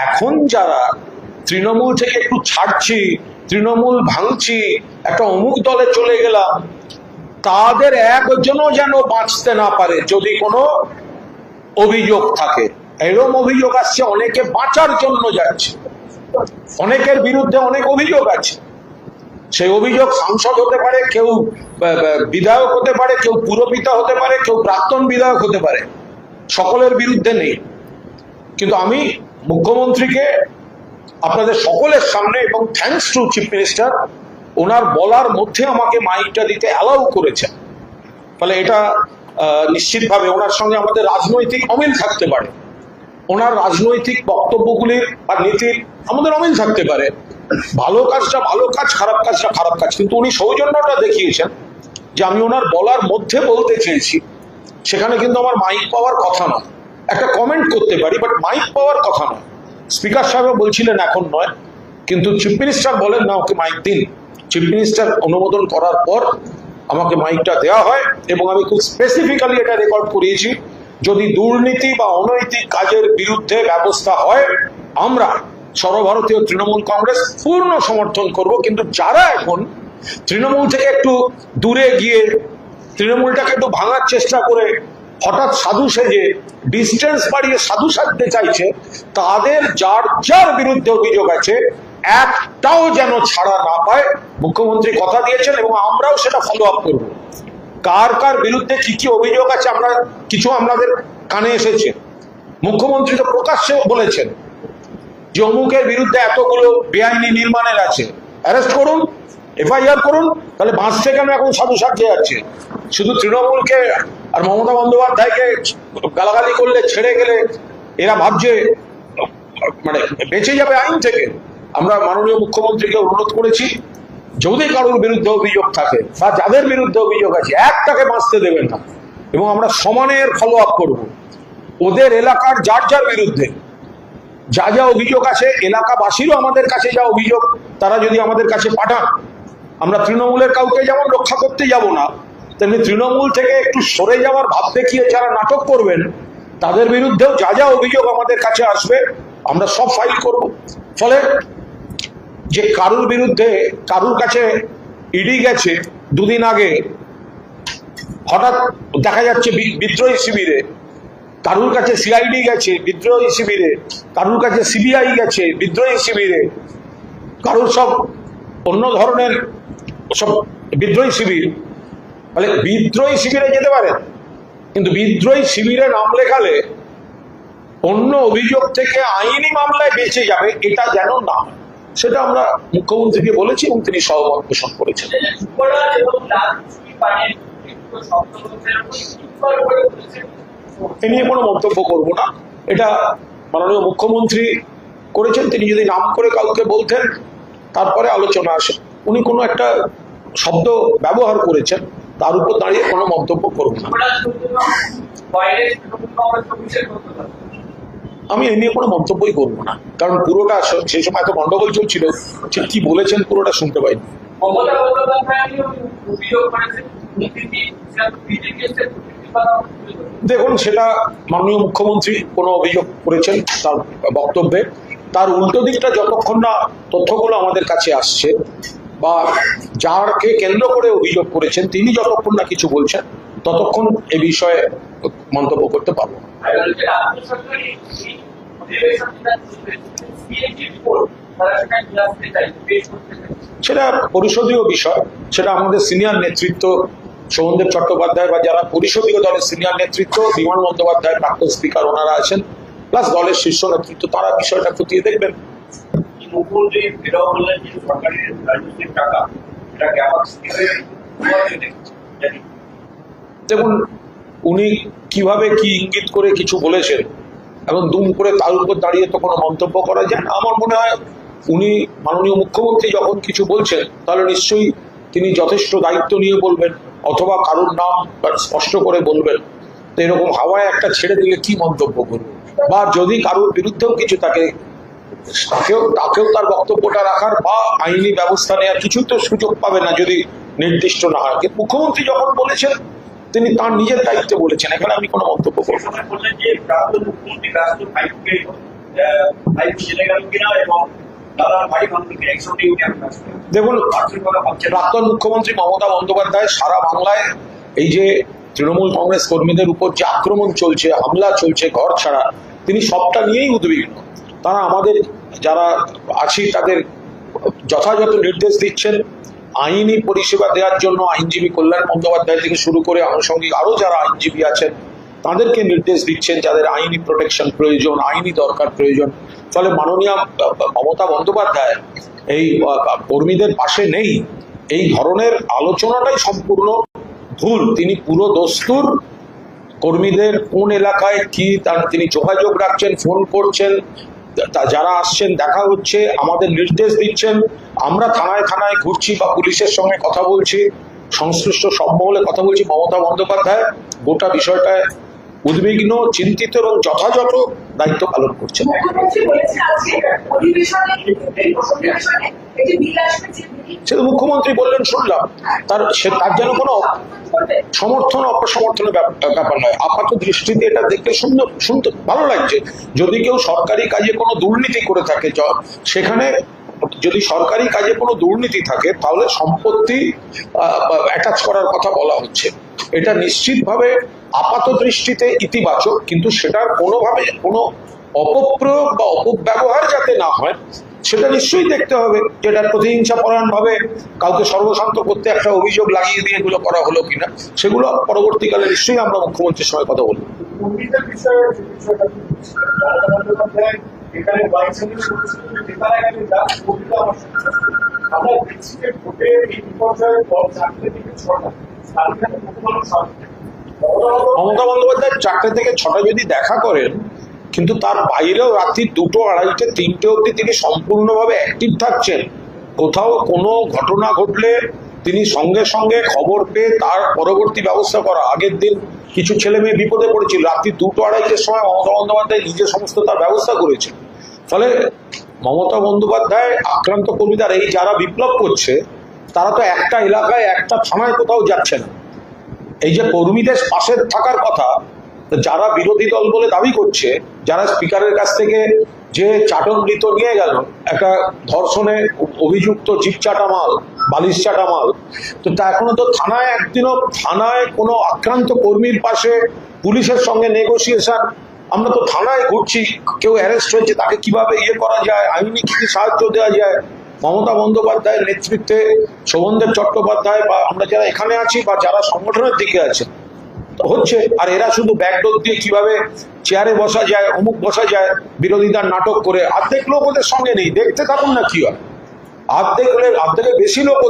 এখন যারা তৃণমূল থেকে একটু ছাড়ছি, তৃণমূল ভাঙছি, একটা অমুক দলে চলে গেলাম, তাদের একজনও যেন বাঁচতে না পারে যদি কোনো অভিযোগ থাকে। এরকম অভিযোগ আসছে, অনেকে বাঁচার জন্য যাচ্ছে, অনেকের বিরুদ্ধে অনেক অভিযোগ আছে। সেই অভিযোগ সাংসদ হতে পারে, কেউ বিধায়ক হতে পারে, কেউ পুরপিতা হতে পারে, কেউ প্রাক্তন বিধায়ক হতে পারে, সকলের বিরুদ্ধে নেই। কিন্তু আমি মুখ্যমন্ত্রীকে আপনাদের সকলের সামনে, এবং থ্যাঙ্কস টু চিফ মিনিস্টার, ওনার বলার মধ্যে আমাকে মাইকটা দিতে অ্যালাউ করেছেন। ফলে এটা নিশ্চিতভাবে ওনার সঙ্গে আমাদের রাজনৈতিক অমিল থাকতে পারে, ওনার রাজনৈতিক বক্তব্যগুলির বা নীতির আমাদের অমিল থাকতে পারে, ভালো কাজটা ভালো কাজ, খারাপ কাজটা খারাপ কাজ, কিন্তু উনি সৌজন্যটা দেখিয়েছেন যে আমি ওনার বলার মধ্যে বলতে চেয়েছি। সেখানে কিন্তু আমার মাইক পাওয়ার কথা নয়, একটা কমেন্ট করতে পারি, বাট মাইক পাওয়ার কথা নয়। স্পিকার সাহেব বলছিলেন এখন নয়, কিন্তু চিফ মিনিস্টার বলেন না ওকে মাইক দিন। চিফ মিনিস্টার অনুমোদন করার পর আমাকে মাইকটা দেওয়া হয়, এবং আমি খুব স্পেসিফিক্যালি এটা রেকর্ড করিয়েছি, যদি দুর্নীতি বা অনৈতিক কাজের বিরুদ্ধে ব্যবস্থা হয় আমরা সর্বভারতীয় তৃণমূল কংগ্রেস পূর্ণ সমর্থন করব। কিন্তু যারা এখন তৃণমূল থেকে একটু দূরে গিয়ে তৃণমূলটাকে একটু ভাঙার চেষ্টা করে হঠাৎ সাধু সেজে ডিস্টেন্স বাড়িয়ে সাধু সাজতে চাইছে, তাদের যার যার বিরুদ্ধে অভিযোগ আছে একটাও যেন ছাড়া না পায়। মুখ্যমন্ত্রী কথা দিয়েছেন এবং আমরাও সেটা ফলো আপ করবো। কার কার বিরুদ্ধে কি কি অভিযোগ আছে আমরা কিছু আমাদের কানে এসেছে। মুখ্যমন্ত্রী তো প্রকাশ্যে বলেছেন যে অমুকের বিরুদ্ধে এতগুলো বেআইনি নির্মাণের আছে, অ্যারেস্ট করুন, এফআইআর করুন। তাহলে বাঁচতে কেন এখন সাধু সাজতে যাচ্ছে? শুধু তৃণমূলকে আর মমতা বন্দ্যোপাধ্যায়কে গালাগালি করলে, ছেড়ে গেলে এরা ভাবছে মানে বেঁচে যাবে আইন থেকে। আমরা মাননীয় মুখ্যমন্ত্রীকে অনুরোধ করেছি, যদি কারোর বিরুদ্ধে অভিযোগ থাকে বা যাদের বিরুদ্ধে অভিযোগ আছে একটাকে বাঁচতে দেবেন না, এবং আমরা সমানের ফলো আপ করবো। ওদের এলাকার যার যার বিরুদ্ধে যা যা অভিযোগ আছে, এলাকাবাসীরও আমাদের কাছে যা অভিযোগ তারা যদি আমাদের কাছে পাঠান, আমরা তৃণমূলের কাউকে যেমন রক্ষা করতে যাব না, তেমনি তৃণমূল থেকে একটু সরে যাওয়ার ভাব দেখিয়ে যারা নাটক করবেন তাদের বিরুদ্ধেও যা যা অভিযোগ আমাদের কাছে আসবে আমরা সব ফাইল করব। ফলে যে কারুর বিরুদ্ধে কারুর কাছে ইডি গেছে দুদিন আগে, হঠাৎ দেখা যাচ্ছে বিদ্রোহী শিবিরে, কারুর কাছে সিআইডি গেছে বিদ্রোহী শিবিরে, কারুর কাছে সিবিআই গেছে বিদ্রোহী শিবিরে, কারুর সব অন্য ধরনের সব বিদ্রোহী শিবির। ফলে বিদ্রোহী শিবিরে যেতে পারেন, কিন্তু বিদ্রোহী শিবিরে নাম লেখালে অন্য অভিযোগ থেকে আইনি মামলায় বেঁচে যাবে, এটা যেন না। সেটা আমরা মুখ্যমন্ত্রীকে বলেছি এবং তিনি সহমত পোষণ করেছেন। এ নিয়ে কোনো মন্তব্য করব না, এটা মাননীয় মুখ্যমন্ত্রী করেছেন। তিনি যদি নাম করে কাউকে বলতেন তারপরে আলোচনা আসে, উনি কোনো একটা শব্দ ব্যবহার করেছেন, তার উপর দাঁড়িয়ে কোনো মন্তব্য করব না। আমি এ নিয়ে কোনো মন্তব্যই করবো না, কারণ পুরোটা সেই সময় তো গন্ডগোল চলছিল, ঠিক কি বলেছেন পুরোটা শুনতে পাইনি। দেখুন, সেটা মাননীয় মুখ্যমন্ত্রী কোনো অভিযোগ করেছেন তার বক্তব্যে, তার উল্টো দিকটা যতক্ষণ না তথ্যগুলো আমাদের কাছে আসছে বা যারকে কেন্দ্র করে অভিযোগ করেছেন তিনি যতক্ষণ না কিছু বলছেন ততক্ষণ এ বিষয়ে মন্তব্য করতে পারবো না। সেটা পরিষদীয় বিষয়, সেটা আমাদের সিনিয়র নেতৃত্ব সৌমেন্দ্র চট্টোপাধ্যায় বা যারা পরিষদীয় দলের সিনিয়র নেতৃত্ব, বিমান বন্দ্যোপাধ্যায় প্রাক্তন স্পিকার ওনারা আছেন, প্লাস দলের শীর্ষ নেতৃত্ব, তারা বিষয়টা খতিয়ে দেখবেন। দেখুন, উনি কিভাবে কি ইঙ্গিত করে কিছু বলেছেন এবং দুম করে তার উপর দাঁড়িয়ে তো কোনো মন্তব্য করা যায় না। আমার মনে হয় উনি মাননীয় মুখ্যমন্ত্রী যখন কিছু বলছেন তাহলে নিশ্চয়ই তিনি যথেষ্ট দায়িত্ব নিয়ে বলবেন, অথবা কারোর নাম স্পষ্ট করে বলবেন। তো এরকম হাওয়ায় একটা ছেড়ে দিলে কি মন্তব্য করবে, বা যদি কারোর বিরুদ্ধেও কিছু থাকে তাকেও তার বক্তব্যটা রাখার বা আইনি ব্যবস্থা নেওয়ার কিছু তো সুযোগ পাবে না যদি নির্দিষ্ট না হয়। কিন্তু মুখ্যমন্ত্রী যখন বলেছেন তিনি তার নিজের দায়িত্বে বলেছেন, এখানে আমি কোনো মন্তব্য করব না। দেখুন, প্রাক্তন মুখ্যমন্ত্রী মমতা বন্দ্যোপাধ্যায় সারা বাংলায় এই যে তৃণমূল কংগ্রেস কর্মীদের উপর যে আক্রমণ চলছে, হামলা চলছে, ঘর ছাড়া, তিনি সবটা নিয়েই উদ্বিগ্ন। তারা আমাদের যারা আছি তাদের যথাযথ নির্দেশ দিচ্ছেন। আইনি পরিষেবা দেওয়ার জন্য আইনজীবী কল্যাণ বন্দ্যোপাধ্যায় থেকে শুরু করে আনুষঙ্গিক আরো যারা আইনজীবী আছেন তাদেরকে নির্দেশ দিচ্ছেন, যাদের আইনি প্রোটেকশন প্রয়োজন, আইনি দরকার প্রয়োজন। ফলে মাননীয় মমতা বন্দ্যোপাধ্যায় এই কর্মীদের পাশে নেই, এই ধরনের আলোচনাটাই সম্পূর্ণ ভুল। তিনি পুরো দস্তুর কর্মীদের কোন এলাকায় কি তার তিনি যোগাযোগ রাখছেন, ফোন করছেন, যারা আসছেন দেখা হচ্ছে, আমাদের নির্দেশ দিচ্ছেন। আমরা থানায় থানায় ঘুরছি বা পুলিশের সঙ্গে কথা বলছি, সংশ্লিষ্ট সব মহলে কথা বলছি। মমতা বন্দ্যোপাধ্যায় গোটা বিষয়টায় উদ্বিগ্ন, চিন্তিত এবং যথাযথ দায়িত্ব পালন করছেন। সেটা মুখ্যমন্ত্রী বললেন, শুনলাম। তার যেন কোনো সমর্থন অপসমর্থনের ব্যাপার নয়। আপাত দৃষ্টিতে এটা দেখতে শুনতে ভালো লাগছে। যদি কেউ সরকারি কাজে কোনো দুর্নীতি করে থাকে, সেখানে যদি সরকারি কাজে কোনো দুর্নীতি থাকে তাহলে সম্পত্তি অ্যাটাচ করার কথা বলা হচ্ছে। এটা নিশ্চিতভাবে আপাত দৃষ্টিতে ইতিবাচক, কিন্তু সেটার কোনোভাবে কোনো অপপ্রয়োগ বা অপব্যবহার যাতে না হয় সেটা নিশ্চয়ই দেখতে হবে। যেটা প্রতিহিংসা পরায়ণ ভাবে কাউকে সর্বশান্ত করতে একটা অভিযোগ লাগিয়ে দিয়ে এগুলো করা হলো কিনা, সেগুলো পরবর্তীকালে নিশ্চয়ই আমরা মুখ্যমন্ত্রীর সঙ্গে কথা বলবো। মমতা বন্দ্যোপাধ্যায় 4টে থেকে 6টা যদি দেখা করেন, কিন্তু তার বাইরেও রাত্রি 2টো, 2:30, 3টে অবধি তিনি সম্পূর্ণভাবে অ্যাক্টিভ থাকছেন। কোথাও কোনো ঘটনা ঘটলে তিনি সঙ্গে সঙ্গে খবর পেয়ে তার পরবর্তী ব্যবস্থা করা। আগের দিন কিছু ছেলে মেয়ে বিপদে পড়েছিল, রাত্রি 2টো, 2:30টার সময় মমতা বন্দ্যোপাধ্যায় নিজে সমস্ত তার ব্যবস্থা করেছেন। ফলে মমতা বন্দ্যোপাধ্যায় আক্রান্ত কর্মীদের এই যারা বিপ্লব করছে তারা তো একটা এলাকায় একটা থানায় কোথাও যাচ্ছে না। এই যে কর্মীদের পাশে থাকার কথা যারা বিরোধী দল বলে দাবি করছে, যারা স্পিকারের কাছ থেকে যে চাটনমৃত নিয়ে গেল, একটা ধর্ষণে অভিযুক্ত জিপচাটা মাল, বালিশ চাটা মাল, তো তা এখনো তো থানায় একদিনও থানায় কোনো আক্রান্ত কর্মীর পাশে পুলিশের সঙ্গে নেগোসিয়েশন। আমরা তো থানায় ঘুরছি, কেউ অ্যারেস্ট হয়েছে তাকে কিভাবে করা যায়, আইনি কি সাহায্য দেওয়া যায়। মমতা বন্দ্যোপাধ্যায়ের নেতৃত্বে শোভনদেব চট্টোপাধ্যায় বা আমরা যারা এখানে আছি বা যারা সংগঠনের দিকে আছে হচ্ছে। আর এরা শুধু ব্যাকডোর দিয়ে কিভাবে চেয়ারে বসা যায়, অমুক বসা যায়, বিরোধিতার নাটক করে। অর্ধেক লোক ওদের সঙ্গে নেই, দেখতে থাকুন না কি হয়। অর্ধেকের বেশি লোক